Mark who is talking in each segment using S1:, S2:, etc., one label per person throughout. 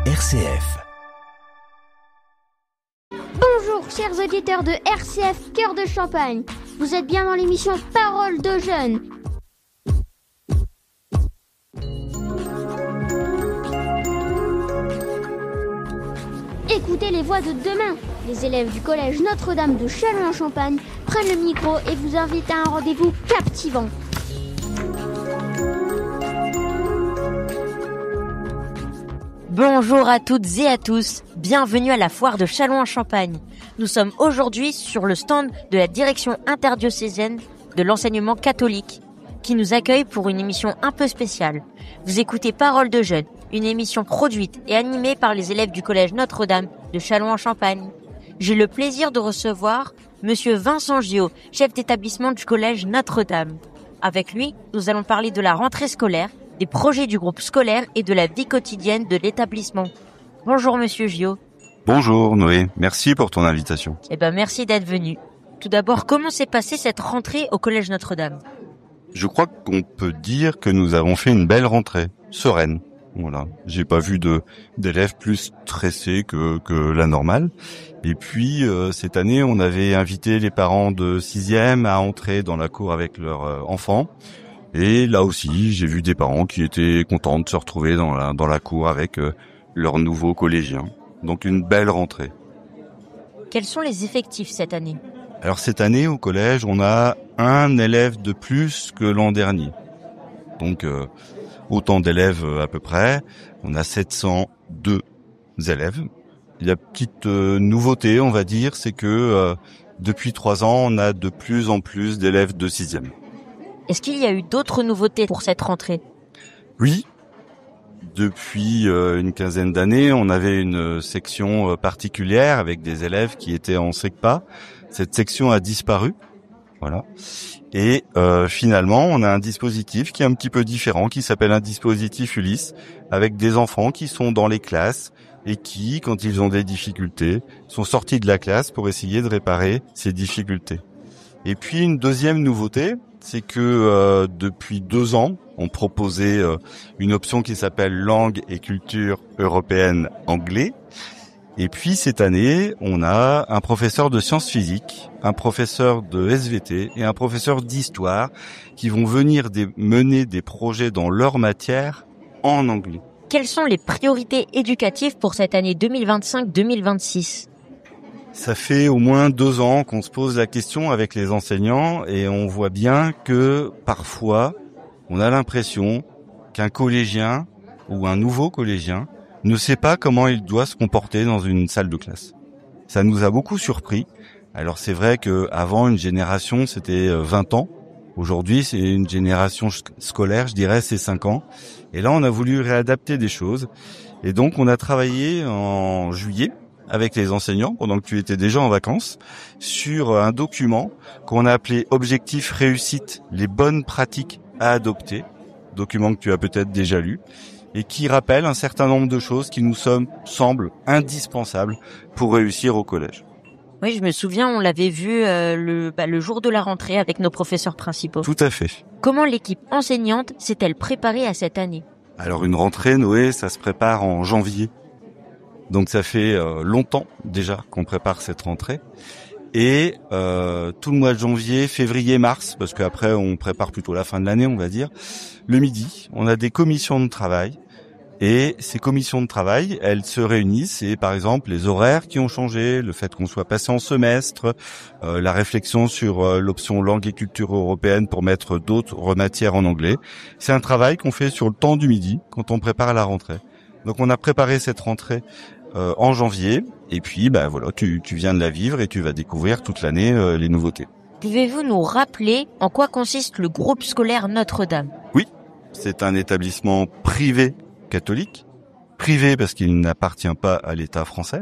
S1: RCF.
S2: Bonjour chers auditeurs de RCF Cœur de Champagne. Vous êtes bien dans l'émission Parole de jeunes. Écoutez les voix de demain. Les élèves du collège Notre-Dame de Châlons-en-Champagne prennent le micro et vous invitent à un rendez-vous captivant.
S3: Bonjour à toutes et à tous, bienvenue à la foire de Châlons-en-Champagne. Nous sommes aujourd'hui sur le stand de la direction interdiocésaine de l'enseignement catholique qui nous accueille pour une émission un peu spéciale. Vous écoutez Parole de jeunes, une émission produite et animée par les élèves du collège Notre-Dame de Châlons-en-Champagne. J'ai le plaisir de recevoir Monsieur Vincent Gillot, chef d'établissement du collège Notre-Dame. Avec lui, nous allons parler de la rentrée scolaire, des projets du groupe scolaire et de la vie quotidienne de l'établissement. Bonjour Monsieur Gillot.
S4: Bonjour Noé, merci pour ton invitation.
S3: Merci d'être venu. Tout d'abord, comment s'est passée cette rentrée au collège Notre-Dame ?
S4: Je crois qu'on peut dire que nous avons fait une belle rentrée, sereine. Voilà, j'ai pas vu d'élèves plus stressés que la normale. Et puis cette année, on avait invité les parents de 6e à entrer dans la cour avec leurs enfants. Et là aussi, j'ai vu des parents qui étaient contents de se retrouver dans la cour avec leurs nouveaux collégiens. Donc une belle rentrée.
S3: Quels sont les effectifs cette année ?
S4: Alors cette année, au collège, on a un élève de plus que l'an dernier. Donc autant d'élèves à peu près. On a 702 élèves. La petite nouveauté, on va dire, c'est que depuis 3 ans, on a de plus en plus d'élèves de 6e.
S3: Est-ce qu'il y a eu d'autres nouveautés pour cette rentrée ?
S4: Oui. Depuis une quinzaine d'années, on avait une section particulière avec des élèves qui étaient en SECPA. Cette section a disparu. Voilà. Et finalement, on a un dispositif qui est un petit peu différent, qui s'appelle un dispositif Ulysse, avec des enfants qui sont dans les classes et qui, quand ils ont des difficultés, sont sortis de la classe pour essayer de réparer ces difficultés. Et puis une deuxième nouveauté, c'est que depuis 2 ans, on proposait une option qui s'appelle langue et culture européenne anglais. Et puis cette année, on a un professeur de sciences physiques, un professeur de SVT et un professeur d'histoire qui vont venir mener des projets dans leur matière en anglais.
S3: Quelles sont les priorités éducatives pour cette année 2025-2026 ?
S4: Ça fait au moins 2 ans qu'on se pose la question avec les enseignants et on voit bien que parfois, on a l'impression qu'un collégien ou un nouveau collégien ne sait pas comment il doit se comporter dans une salle de classe. Ça nous a beaucoup surpris. Alors c'est vrai qu'avant, une génération, c'était 20 ans. Aujourd'hui, c'est une génération scolaire, je dirais, c'est 5 ans. Et là, on a voulu réadapter des choses. Et donc, on a travaillé en juillet avec les enseignants, pendant que tu étais déjà en vacances, sur un document qu'on a appelé « Objectif réussite, les bonnes pratiques à adopter », document que tu as peut-être déjà lu, et qui rappelle un certain nombre de choses qui nous semblent indispensables pour réussir au collège.
S3: Oui, je me souviens, on l'avait vu le jour de la rentrée avec nos professeurs principaux.
S4: Tout à fait.
S3: Comment l'équipe enseignante s'est-elle préparée à cette année ?
S4: Alors une rentrée, Noé, ça se prépare en janvier. Donc ça fait longtemps déjà qu'on prépare cette rentrée. Et tout le mois de janvier, février, mars, parce qu'après on prépare plutôt la fin de l'année, on va dire, le midi, on a des commissions de travail. Et ces commissions de travail, elles se réunissent et par exemple les horaires qui ont changé, le fait qu'on soit passé en semestre, la réflexion sur l'option langue et culture européenne pour mettre d'autres matières en anglais. C'est un travail qu'on fait sur le temps du midi quand on prépare la rentrée. Donc on a préparé cette rentrée en janvier et puis voilà, tu viens de la vivre et tu vas découvrir toute l'année les nouveautés.
S3: Pouvez-vous nous rappeler en quoi consiste le groupe scolaire Notre-Dame ?
S4: Oui, c'est un établissement privé catholique, privé parce qu'il n'appartient pas à l'État français,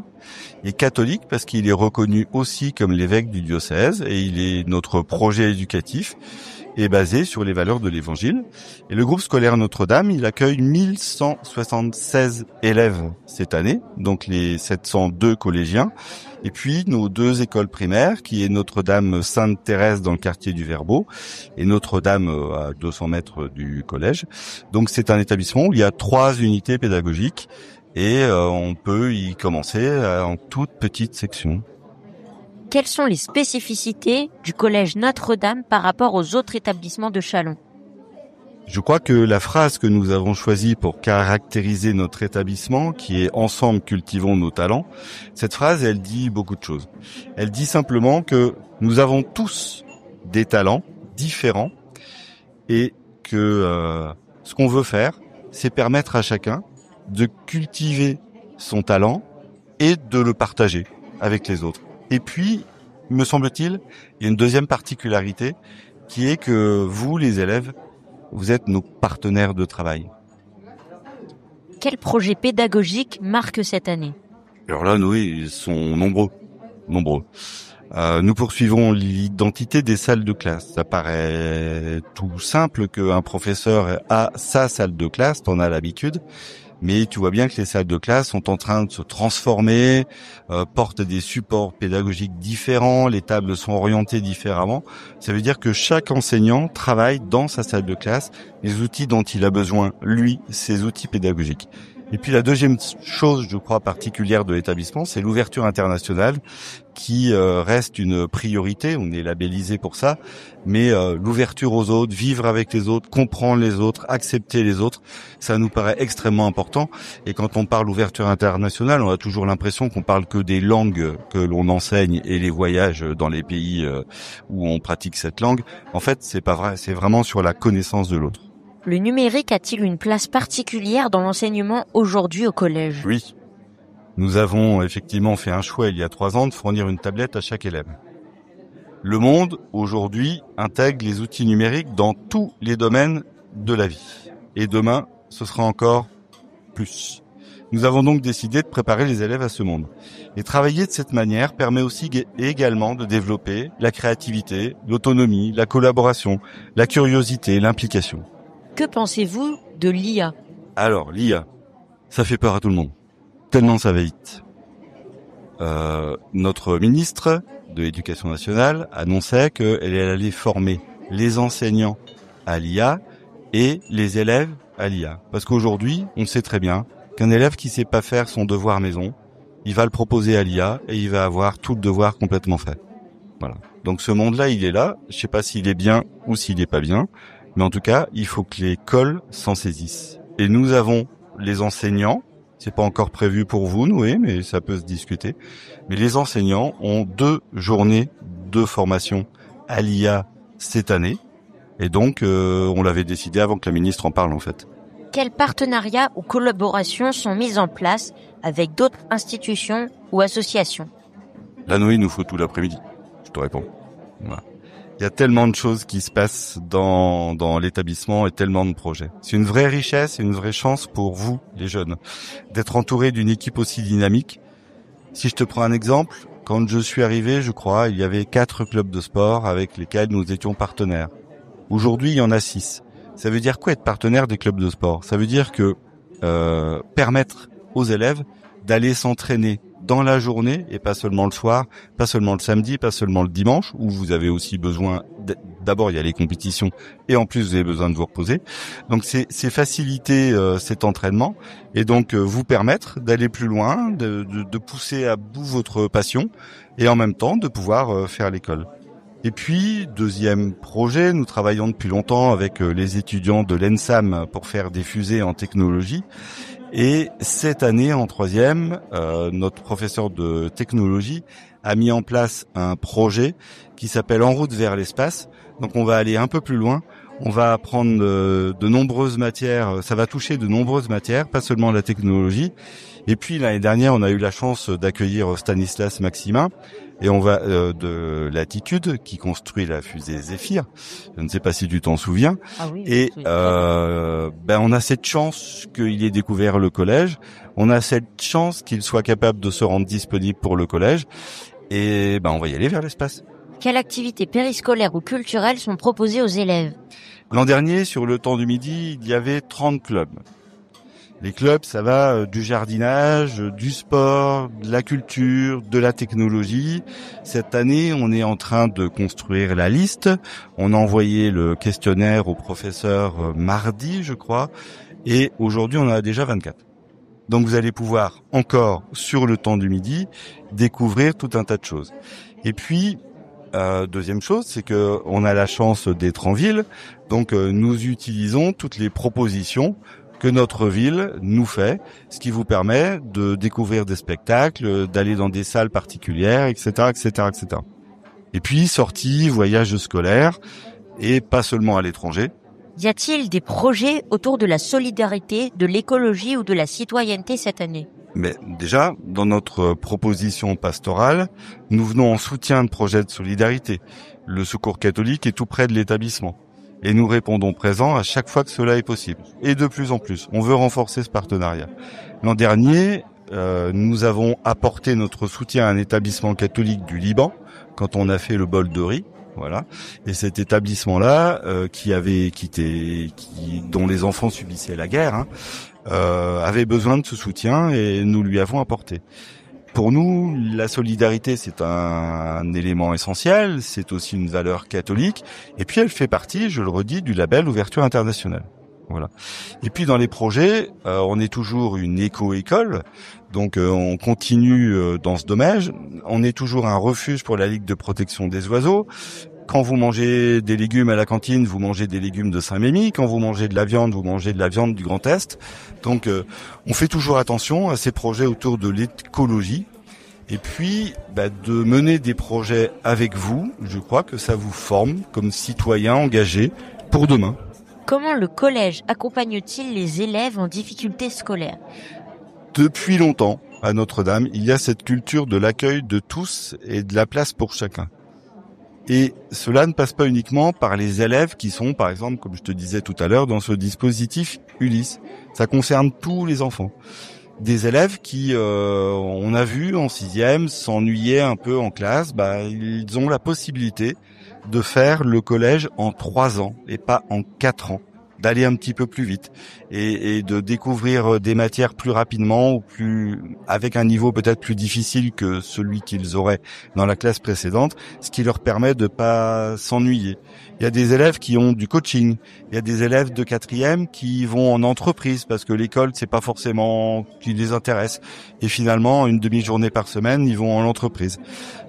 S4: et catholique parce qu'il est reconnu aussi comme l'évêque du diocèse, et il est notre projet éducatif est basé sur les valeurs de l'Évangile. Et le groupe scolaire Notre-Dame, il accueille 1176 élèves cette année, donc les 702 collégiens, et puis nos 2 écoles primaires, qui est Notre-Dame Sainte-Thérèse dans le quartier du Verbeau, et Notre-Dame à 200 mètres du collège. Donc c'est un établissement où il y a 3 unités pédagogiques, et on peut y commencer en toute petite section.
S3: Quelles sont les spécificités du collège Notre-Dame par rapport aux autres établissements de Châlons ?
S4: Je crois que la phrase que nous avons choisie pour caractériser notre établissement, qui est « Ensemble, cultivons nos talents », cette phrase, elle dit beaucoup de choses. Elle dit simplement que nous avons tous des talents différents et que ce qu'on veut faire, c'est permettre à chacun de cultiver son talent et de le partager avec les autres. Et puis, me semble-t-il, il y a une deuxième particularité qui est que vous, les élèves, vous êtes nos partenaires de travail.
S3: Quels projets pédagogiques marquent cette année ?
S4: Alors là, Noé, ils sont nombreux. Nous poursuivons l'identité des salles de classe. Ça paraît tout simple qu'un professeur a sa salle de classe, t'en as l'habitude. Mais tu vois bien que les salles de classe sont en train de se transformer, portent des supports pédagogiques différents, les tables sont orientées différemment. Ça veut dire que chaque enseignant travaille dans sa salle de classe les outils dont il a besoin, lui, ses outils pédagogiques. Et puis la deuxième chose, je crois, particulière de l'établissement, c'est l'ouverture internationale qui reste une priorité. On est labellisé pour ça, mais l'ouverture aux autres, vivre avec les autres, comprendre les autres, accepter les autres, ça nous paraît extrêmement important. Et quand on parle ouverture internationale, on a toujours l'impression qu'on parle que des langues que l'on enseigne et les voyages dans les pays où on pratique cette langue. En fait, c'est pas vrai, c'est vraiment sur la connaissance de l'autre.
S3: Le numérique a-t-il une place particulière dans l'enseignement aujourd'hui au collège ?
S4: Oui. Nous avons effectivement fait un choix il y a 3 ans de fournir une tablette à chaque élève. Le monde, aujourd'hui, intègre les outils numériques dans tous les domaines de la vie. Et demain, ce sera encore plus. Nous avons donc décidé de préparer les élèves à ce monde. Et travailler de cette manière permet aussi également de développer la créativité, l'autonomie, la collaboration, la curiosité, l'implication.
S3: Que pensez-vous de l'IA ?
S4: Alors, l'IA, ça fait peur à tout le monde. Tellement ça va vite. Notre ministre de l'Éducation nationale annonçait qu'elle allait former les enseignants à l'IA et les élèves à l'IA. Parce qu'aujourd'hui, on sait très bien qu'un élève qui sait pas faire son devoir maison, il va le proposer à l'IA et il va avoir tout le devoir complètement fait. Voilà. Donc ce monde-là, il est là. Je sais pas s'il est bien ou s'il est pas bien. Mais en tout cas, il faut que l'école s'en saisisse. Et nous avons les enseignants, c'est pas encore prévu pour vous, Noé, mais ça peut se discuter. Mais les enseignants ont 2 journées de formation à l'IA cette année. Et donc, on l'avait décidé avant que la ministre en parle, en fait.
S3: Quels partenariats ou collaborations sont mis en place avec d'autres institutions ou associations ?
S4: Là, Noé, il nous faut tout l'après-midi. Je te réponds. Voilà. Il y a tellement de choses qui se passent dans l'établissement et tellement de projets. C'est une vraie richesse et une vraie chance pour vous, les jeunes, d'être entourés d'une équipe aussi dynamique. Si je te prends un exemple, quand je suis arrivé, je crois, il y avait 4 clubs de sport avec lesquels nous étions partenaires. Aujourd'hui, il y en a 6. Ça veut dire quoi être partenaire des clubs de sport ? Ça veut dire que permettre aux élèves d'aller s'entraîner dans la journée et pas seulement le soir, pas seulement le samedi, pas seulement le dimanche, où vous avez aussi besoin, d'abord il y a les compétitions et en plus vous avez besoin de vous reposer. Donc c'est faciliter cet entraînement et donc vous permettre d'aller plus loin, de pousser à bout votre passion et en même temps de pouvoir faire l'école. Et puis, deuxième projet, nous travaillons depuis longtemps avec les étudiants de l'ENSAM pour faire des fusées en technologie. Et cette année, en 3e, notre professeur de technologie a mis en place un projet qui s'appelle En route vers l'espace. Donc on va aller un peu plus loin. On va apprendre de nombreuses matières. Ça va toucher de nombreuses matières, pas seulement la technologie. Et puis l'année dernière, on a eu la chance d'accueillir Stanislas Maximin. Et on va de Latitude qui construit la fusée Zéphyr. Je ne sais pas si tu t'en souviens.
S3: Ah oui,
S4: et on a cette chance qu'il ait découvert le collège. On a cette chance qu'il soit capable de se rendre disponible pour le collège. Et on va y aller vers l'espace.
S3: Quelles activités périscolaires ou culturelles sont proposées aux élèves ?
S4: L'an dernier, sur le temps du midi, il y avait 30 clubs. Les clubs, ça va du jardinage, du sport, de la culture, de la technologie. Cette année, on est en train de construire la liste. On a envoyé le questionnaire au professeur mardi, je crois. Et aujourd'hui, on en a déjà 24. Donc vous allez pouvoir encore, sur le temps du midi, découvrir tout un tas de choses. Et puis, deuxième chose, c'est que on a la chance d'être en ville, donc nous utilisons toutes les propositions que notre ville nous fait, ce qui vous permet de découvrir des spectacles, d'aller dans des salles particulières, etc., etc., etc. Et puis, sorties, voyages scolaires, et pas seulement à l'étranger.
S3: Y a-t-il des projets autour de la solidarité, de l'écologie ou de la citoyenneté cette année ?
S4: Mais déjà, dans notre proposition pastorale, nous venons en soutien de projets de solidarité. Le Secours catholique est tout près de l'établissement. Et nous répondons présents à chaque fois que cela est possible. Et de plus en plus. On veut renforcer ce partenariat. L'an dernier, nous avons apporté notre soutien à un établissement catholique du Liban quand on a fait le bol de riz. Voilà. Et cet établissement-là, dont les enfants subissaient la guerre, avait besoin de ce soutien et nous lui avons apporté. Pour nous, la solidarité, c'est un élément essentiel, c'est aussi une valeur catholique, et puis elle fait partie, je le redis, du label Ouverture Internationale. Voilà. Et puis dans les projets, on est toujours une éco-école, donc on continue dans ce domaine. On est toujours un refuge pour la Ligue de protection des oiseaux. Quand vous mangez des légumes à la cantine, vous mangez des légumes de Saint-Mémy. Quand vous mangez de la viande, vous mangez de la viande du Grand Est. Donc, on fait toujours attention à ces projets autour de l'écologie. Et puis, de mener des projets avec vous, je crois que ça vous forme comme citoyen engagé pour demain.
S3: Comment le collège accompagne-t-il les élèves en difficulté scolaire ?
S4: Depuis longtemps, à Notre-Dame, il y a cette culture de l'accueil de tous et de la place pour chacun. Et cela ne passe pas uniquement par les élèves qui sont, par exemple, comme je te disais tout à l'heure, dans ce dispositif Ulysse. Ça concerne tous les enfants. Des élèves qui, on a vu en 6e, s'ennuyaient un peu en classe, ils ont la possibilité de faire le collège en 3 ans et pas en 4 ans. D'aller un petit peu plus vite et de découvrir des matières plus rapidement ou avec un niveau peut-être plus difficile que celui qu'ils auraient dans la classe précédente, ce qui leur permet de pas s'ennuyer. Il y a des élèves qui ont du coaching, il y a des élèves de 4e qui vont en entreprise parce que l'école c'est pas forcément qui les intéresse et finalement une demi-journée par semaine ils vont en entreprise.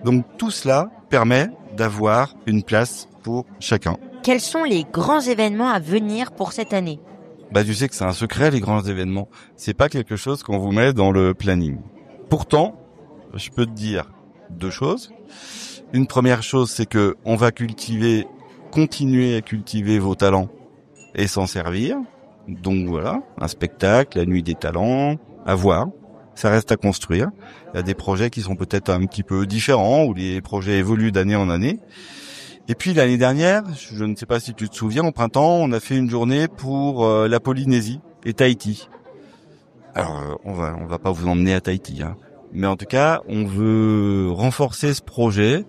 S4: Donc tout cela permet d'avoir une place pour chacun.
S3: Quels sont les grands événements à venir pour cette année ?
S4: Tu sais que c'est un secret, les grands événements. C'est pas quelque chose qu'on vous met dans le planning. Pourtant, je peux te dire 2 choses. Une première chose, c'est que on va continuer à cultiver vos talents et s'en servir. Donc voilà, un spectacle, la nuit des talents, à voir. Ça reste à construire. Il y a des projets qui sont peut-être un petit peu différents, où les projets évoluent d'année en année. Et puis l'année dernière, je ne sais pas si tu te souviens, au printemps, on a fait une journée pour la Polynésie et Tahiti. Alors, on va pas vous emmener à Tahiti, mais en tout cas, on veut renforcer ce projet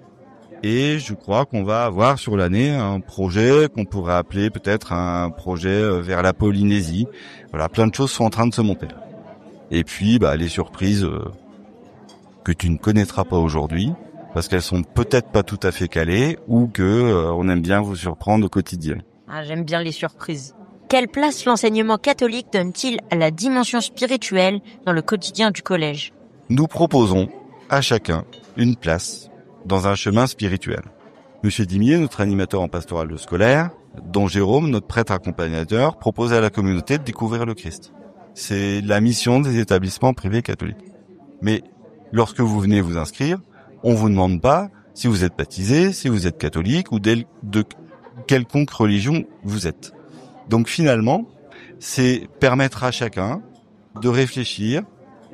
S4: et je crois qu'on va avoir sur l'année un projet qu'on pourrait appeler peut-être un projet vers la Polynésie. Voilà, plein de choses sont en train de se monter. Et puis, les surprises que tu ne connaîtras pas aujourd'hui, parce qu'elles sont peut-être pas tout à fait calées ou que on aime bien vous surprendre au quotidien.
S3: J'aime bien les surprises. Quelle place l'enseignement catholique donne-t-il à la dimension spirituelle dans le quotidien du collège ?
S4: Nous proposons à chacun une place dans un chemin spirituel. Monsieur Dimier, notre animateur en pastoral scolaire, dont Jérôme, notre prêtre accompagnateur, propose à la communauté de découvrir le Christ. C'est la mission des établissements privés catholiques. Mais lorsque vous venez vous inscrire, on vous demande pas si vous êtes baptisé, si vous êtes catholique ou de quelconque religion vous êtes. Donc finalement, c'est permettre à chacun de réfléchir,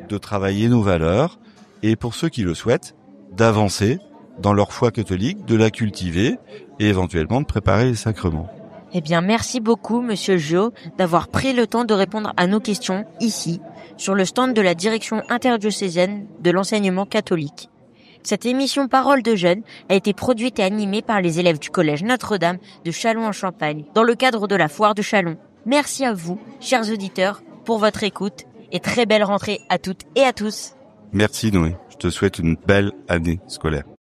S4: de travailler nos valeurs et pour ceux qui le souhaitent, d'avancer dans leur foi catholique, de la cultiver et éventuellement de préparer les sacrements.
S3: Eh bien, merci beaucoup, Monsieur Jo, d'avoir pris le temps de répondre à nos questions ici, sur le stand de la direction interdiocésaine de l'enseignement catholique. Cette émission Parole de jeunes a été produite et animée par les élèves du collège Notre-Dame de Châlons-en-Champagne dans le cadre de la foire de Châlons. Merci à vous, chers auditeurs, pour votre écoute et très belle rentrée à toutes et à tous.
S4: Merci Noé, je te souhaite une belle année scolaire.